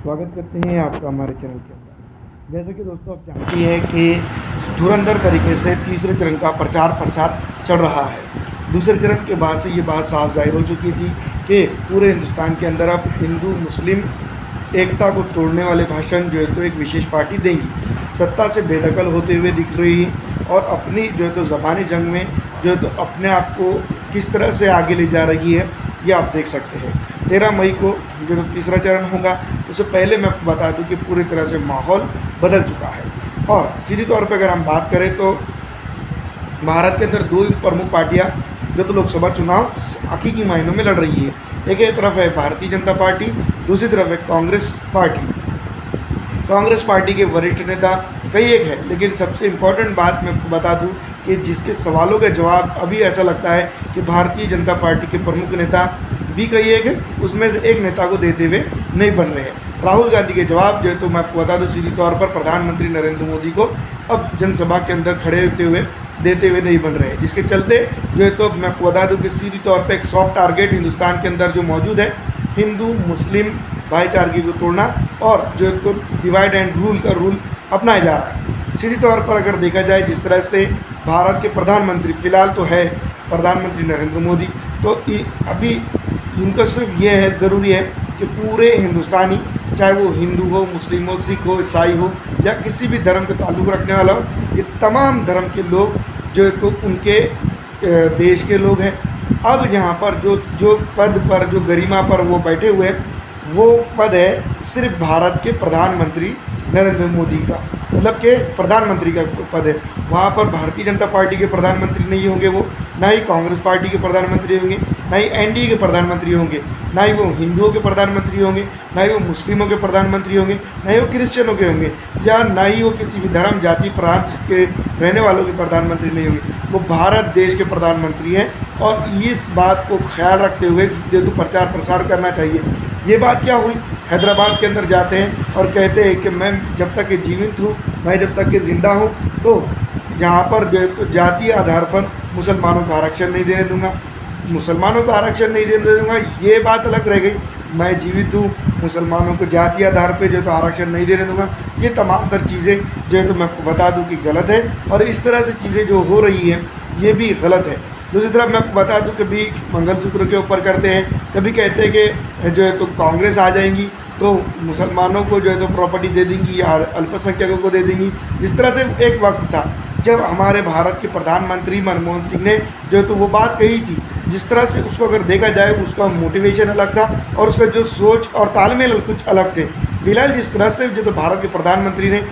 स्वागत करते हैं आपका हमारे चैनल के अंदर। जैसे कि दोस्तों आप जानते हैं कि धुरंधर तरीके से तीसरे चरण का प्रचार प्रसार चल रहा है। दूसरे चरण के बाद से ये बात साफ जाहिर हो चुकी थी कि पूरे हिंदुस्तान के अंदर अब हिंदू मुस्लिम एकता को तोड़ने वाले भाषण जो है तो एक विशेष पार्टी देंगी, सत्ता से बेदखल होते हुए दिख रही है और अपनी जो है तो ज़बानी जंग में जो है तो अपने आप को किस तरह से आगे ले जा रही है ये आप देख सकते हैं। 13 मई को जो तीसरा चरण होगा, उससे पहले मैं आपको बता दूं कि पूरी तरह से माहौल बदल चुका है। और सीधी तौर पर अगर हम बात करें तो भारत के अंदर दो प्रमुख पार्टियां जो तो लोकसभा चुनाव हकीकी मायनों में लड़ रही है। एक तरफ है भारतीय जनता पार्टी, दूसरी तरफ है कांग्रेस पार्टी। कांग्रेस पार्टी के वरिष्ठ नेता कई एक है, लेकिन सबसे इम्पोर्टेंट बात मैं आपको बता दूं कि जिसके सवालों का जवाब अभी ऐसा लगता है कि भारतीय जनता पार्टी के प्रमुख नेता भी कई एक है, उसमें से एक नेता को देते हुए नहीं बन रहे हैं। राहुल गांधी के जवाब जो है तो मैं आपको बता दूं सीधी तौर पर प्रधानमंत्री नरेंद्र मोदी को अब जनसभा के अंदर खड़े होते हुए देते हुए नहीं बन रहे हैं, जिसके चलते जो है तो मैं आपको बता दूं कि सीधी तौर पर एक सॉफ्ट टारगेट हिंदुस्तान के अंदर जो मौजूद है, हिंदू मुस्लिम भाईचारे को तोड़ना और जो है तो डिवाइड एंड रूल का रूल अपनाया जा रहा है। सीधी तौर पर अगर देखा जाए जिस तरह से भारत के प्रधानमंत्री फ़िलहाल तो है प्रधानमंत्री नरेंद्र मोदी, तो अभी इनका सिर्फ ये है ज़रूरी है कि पूरे हिंदुस्तानी, चाहे वो हिंदू हो, मुस्लिम हो, सिख हो, ईसाई हो या किसी भी धर्म का ताल्लुक़ रखने वाला हो, ये तमाम धर्म के लोग जो है तो उनके देश के लोग हैं। अब यहाँ पर जो पद पर, जो गरिमा पर वो बैठे हुए हैं, वो पद है सिर्फ भारत के प्रधानमंत्री नरेंद्र मोदी का, मतलब कि प्रधानमंत्री का पद है। वहाँ पर भारतीय जनता पार्टी के प्रधानमंत्री नहीं होंगे वो, ना ही कांग्रेस पार्टी के प्रधानमंत्री होंगे, ना ही एनडीए के प्रधानमंत्री होंगे, ना ही वो हिंदुओं के प्रधानमंत्री होंगे, ना ही वो मुस्लिमों के प्रधानमंत्री होंगे, ना ही वो क्रिश्चियनों के होंगे, या ना ही वो किसी भी धर्म जाति प्रांत के रहने वालों के प्रधानमंत्री नहीं होंगे। वो भारत देश के प्रधानमंत्री हैं और इस बात को ख्याल रखते हुए जो तो प्रचार प्रसार करना चाहिए। ये बात क्या हुई, हैदराबाद के अंदर जाते हैं और कहते हैं कि मैं जब तक कि जीवित हूँ, मैं जब तक कि ज़िंदा हूँ, तो यहाँ पर जो है तो जातीय आधार पर मुसलमानों का आरक्षण नहीं देने दूंगा, मुसलमानों को आरक्षण नहीं देने दूंगा। ये बात अलग रह गई, मैं जीवित हूँ, मुसलमानों को जातीय आधार पर जो है तो आरक्षण नहीं देने दूंगा। ये तमाम तर चीज़ें जो है तो मैं आपको बता दूँ कि गलत है और इस तरह से चीज़ें जो हो रही हैं ये भी गलत है। दूसरी तरफ मैं आपको बता दूं कभी मंगलसूत्र के ऊपर करते हैं, कभी कहते हैं कि जो है तो कांग्रेस आ जाएंगी तो मुसलमानों को जो है तो प्रॉपर्टी दे देंगी या अल्पसंख्यकों को दे देंगी। जिस तरह से एक वक्त था जब हमारे भारत के प्रधानमंत्री मनमोहन सिंह ने जो है तो वो बात कही थी, जिस तरह से उसको अगर देखा जाए उसका मोटिवेशन अलग था और उसका जो सोच और तालमेल कुछ अलग थे। फिलहाल जिस तरह से जो तो भारत के प्रधानमंत्री ने,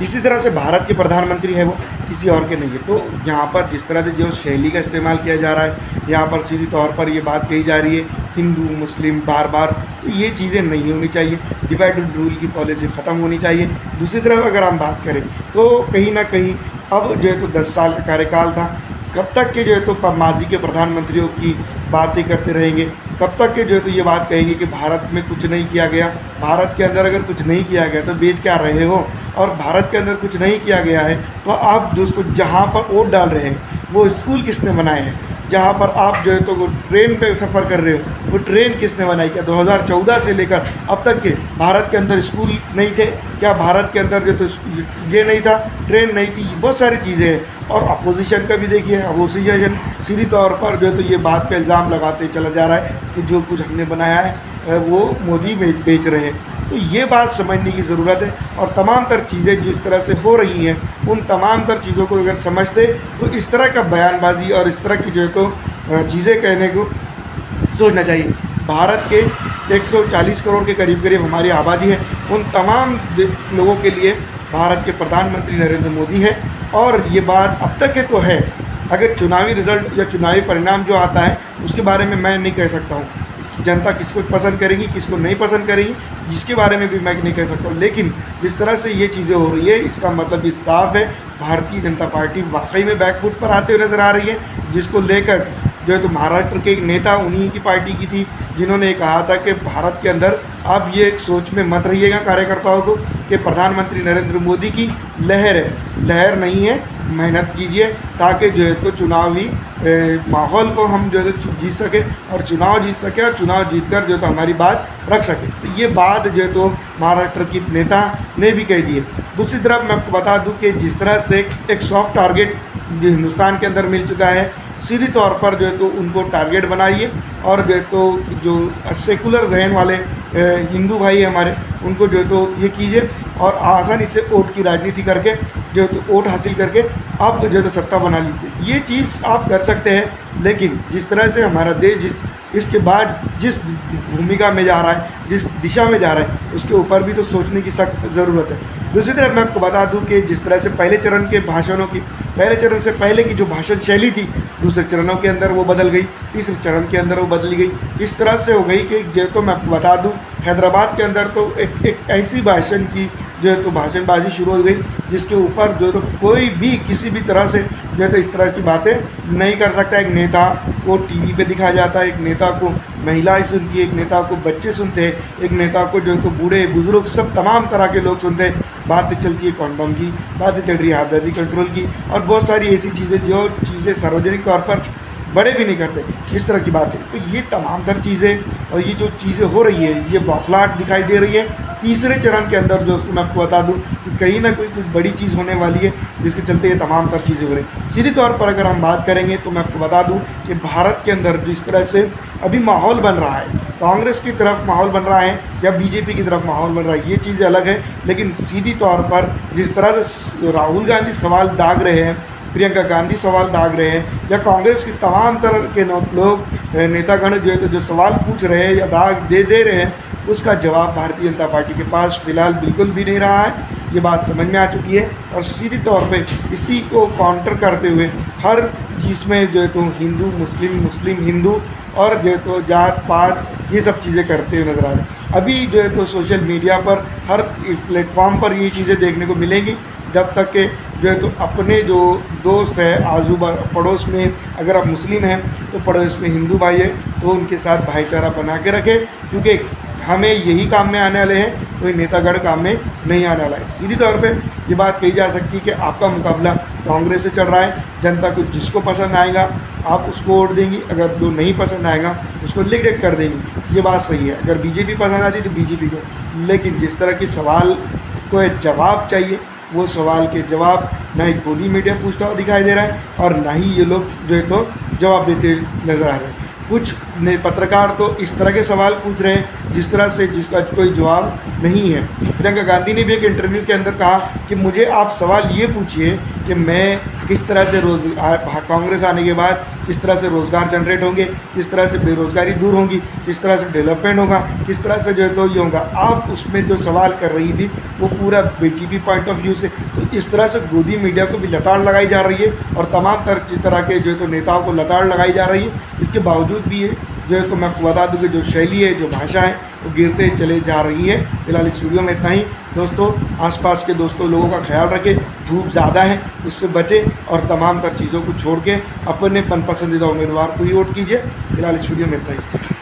इसी तरह से भारत के प्रधानमंत्री है वो किसी और के नहीं है। तो यहाँ पर जिस तरह से जो शैली का इस्तेमाल किया जा रहा है, यहाँ पर सीधी तौर पर ये बात कही जा रही है हिंदू मुस्लिम बार बार, तो ये चीज़ें नहीं होनी चाहिए। डिवाइड एंड रूल की पॉलिसी ख़त्म होनी चाहिए। दूसरी तरफ अगर हम बात करें तो कहीं ना कहीं अब जो है तो 10 साल का कार्यकाल था, कब तक के जो है तो माजी के प्रधानमंत्रियों की बातें करते रहेंगे, कब तक के जो है तो ये बात कहेंगे कि भारत में कुछ नहीं किया गया। भारत के अंदर अगर कुछ नहीं किया गया तो बेच क्या रहे हो, और भारत के अंदर कुछ नहीं किया गया है तो आप दोस्तों जहाँ पर वोट डाल रहे हैं वो स्कूल किसने बनाए हैं, जहाँ पर आप जो है तो वो ट्रेन पे सफ़र कर रहे हो वो ट्रेन किसने बनाई, क्या 2014 से लेकर अब तक के भारत के अंदर स्कूल नहीं थे, क्या भारत के अंदर जो तो ये नहीं था, ट्रेन नहीं थी, बहुत सारी चीज़ें हैं। और अपोजिशन का भी देखिए, अपोजिशन सीधी तौर पर जो है तो ये बात पे इल्ज़ाम लगाते चला जा रहा है कि जो कुछ हमने बनाया है वो मोदी बेच रहे हैं। तो ये बात समझने की ज़रूरत है और तमाम तर चीज़ें जिस तरह से हो रही हैं उन तमाम तर चीज़ों को अगर समझते तो इस तरह का बयानबाजी और इस तरह की जो है तो चीज़ें कहने को सोचना चाहिए। भारत के 140 करोड़ के करीब हमारी आबादी है, उन तमाम लोगों के लिए भारत के प्रधानमंत्री नरेंद्र मोदी है। और ये बात अब तक के तो है, अगर चुनावी रिजल्ट या चुनावी परिणाम जो आता है उसके बारे में मैं नहीं कह सकता हूँ जनता किसको पसंद करेगी किसको नहीं पसंद करेगी, जिसके बारे में भी मैं नहीं कह सकता हूँ। लेकिन जिस तरह से ये चीज़ें हो रही है इसका मतलब ये साफ़ है भारतीय जनता पार्टी वाकई में बैकफुट पर आते हुए नज़र आ रही है, जिसको लेकर जो है तो महाराष्ट्र के एक नेता उन्हीं की पार्टी की थी जिन्होंने कहा था कि भारत के अंदर आप ये एक सोच में मत रहिएगा कार्यकर्ताओं को कि प्रधानमंत्री नरेंद्र मोदी की लहर है, लहर नहीं है। मेहनत कीजिए ताकि जो है तो चुनावी माहौल को हम जो है तो जीत सके और चुनाव जीत सके और चुनाव जीतकर जो है तो हमारी बात रख सके। तो ये बात जो है तो महाराष्ट्र की नेता ने भी कह दी है। दूसरी तरफ मैं आपको बता दूं कि जिस तरह से एक सॉफ्ट टारगेट जो हिंदुस्तान के अंदर मिल चुका है, सीधी तौर पर जो है तो उनको टारगेट बनाइए और जो है तो जो सेकुलर जहन वाले हिंदू भाई हमारे, उनको जो है तो ये कीजिए और आसानी से वोट की राजनीति करके जो है तो वोट हासिल करके आप जो है तो सत्ता बना लीजिए। ये चीज़ आप कर सकते हैं, लेकिन जिस तरह से हमारा देश इसके बाद जिस भूमिका में जा रहा है, जिस दिशा में जा रहा है, उसके ऊपर भी तो सोचने की सख्त ज़रूरत है। दूसरी तरफ मैं आपको बता दूं कि जिस तरह से पहले चरण के भाषणों की, पहले चरण से पहले की जो भाषण शैली थी, दूसरे चरणों के अंदर वो बदल गई, तीसरे चरण के अंदर वो बदली गई। इस तरह से हो गई कि जो तो मैं आपको बता दूं, हैदराबाद के अंदर तो एक ऐसी भाषण की जो है तो भाषणबाजी शुरू हो गई जिसके ऊपर जो है तो कोई भी किसी भी तरह से जो है तो इस तरह की बातें नहीं कर सकता। एक नेता को टीवी पे दिखाया जाता है, एक नेता को महिलाएं सुनती है, एक नेता को बच्चे सुनते हैं, एक नेता को जो है तो बूढ़े बुजुर्ग सब तमाम तरह के लोग सुनते हैं। बातें चलती है कॉन्डोम की, बातें चल रही है आबादी कंट्रोल की और बहुत सारी ऐसी चीज़ें जो चीज़ें सार्वजनिक तौर पर बड़े भी नहीं करते, इस तरह की बातें। तो ये तमाम तर चीज़ें और ये जो चीज़ें हो रही है, ये बौखलाहट दिखाई दे रही है। तीसरे चरण के अंदर दोस्तों मैं आपको बता दूं कि कहीं ना कोई कुछ बड़ी चीज़ होने वाली है जिसके चलते ये तमाम तर चीज़ें हो रही हैं। सीधी तौर पर अगर हम बात करेंगे तो मैं आपको बता दूं कि भारत के अंदर जिस तरह से अभी माहौल बन रहा है, कांग्रेस की तरफ माहौल बन रहा है या बीजेपी की तरफ माहौल बन रहा है, ये चीज़ें अलग है। लेकिन सीधी तौर पर जिस तरह से राहुल गांधी सवाल दाग रहे हैं, प्रियंका गांधी सवाल दाग रहे हैं या कांग्रेस की तमाम तरह के लोग नेतागण जो है तो जो सवाल पूछ रहे हैं या दाग दे रहे हैं, उसका जवाब भारतीय जनता पार्टी के पास फ़िलहाल बिल्कुल भी नहीं रहा है। ये बात समझ में आ चुकी है और सीधी तौर पे इसी को काउंटर करते हुए हर चीज़ में जो है तो हिंदू मुस्लिम, मुस्लिम हिंदू और जो है तो जात पात ये सब चीज़ें करते हुए नज़र आ रहे हैं। अभी जो है तो सोशल मीडिया पर हर प्लेटफॉर्म पर ये चीज़ें देखने को मिलेंगी, जब तक के जो है तो अपने जो दोस्त है आजू पड़ोस में, अगर आप मुस्लिम हैं तो पड़ोस में हिंदू भाई है तो उनके साथ भाईचारा बना के रखें, क्योंकि हमें यही काम में आने वाले हैं, कोई नेतागढ़ काम में नहीं आने वाला है। सीधी तौर पे ये बात कही जा सकती है कि आपका मुकाबला कांग्रेस से चल रहा है। जनता को जिसको पसंद आएगा आप उसको वोट देंगी, अगर जो नहीं पसंद आएगा उसको लिक्विडेट कर देंगी। ये बात सही है। अगर बीजेपी पसंद आती तो बीजेपी को, लेकिन जिस तरह के सवाल को एक जवाब चाहिए, वो सवाल के जवाब ना ही गोदी मीडिया पूछता हुआ दिखाई दे रहा है और ना ही ये लोग जो है तो जवाब देते नज़र आ रहे हैं। कुछ पत्रकार तो इस तरह के सवाल पूछ रहे हैं जिस तरह से जिसका कोई जवाब नहीं है। प्रियंका गांधी ने भी एक इंटरव्यू के अंदर कहा कि मुझे आप सवाल ये पूछिए कि मैं किस तरह से कांग्रेस आने के बाद किस तरह से रोज़गार जनरेट होंगे, किस तरह से बेरोज़गारी दूर होगी, किस तरह से डेवलपमेंट होगा, किस तरह से जो है तो ये होगा। आप उसमें जो सवाल कर रही थी वो पूरा बीजेपी पॉइंट ऑफ व्यू से, तो इस तरह से गोदी मीडिया को भी लताड़ लगाई जा रही है और तमाम तरह के जो है तो नेताओं को लताड़ लगाई जा रही है। इसके बावजूद भी ये जो है तो मैं आपको बता दूं कि जो शैली है, जो भाषा है, वो गिरते चले जा रही है। फिलहाल इस वीडियो में इतना ही। दोस्तों आसपास के दोस्तों लोगों का ख्याल रखें, धूप ज़्यादा है उससे बचें और तमाम तर चीज़ों को छोड़ के अपने मन पसंदीदा उम्मीदवार को ही वोट कीजिए। फिलहाल इस वीडियो में इतना ही।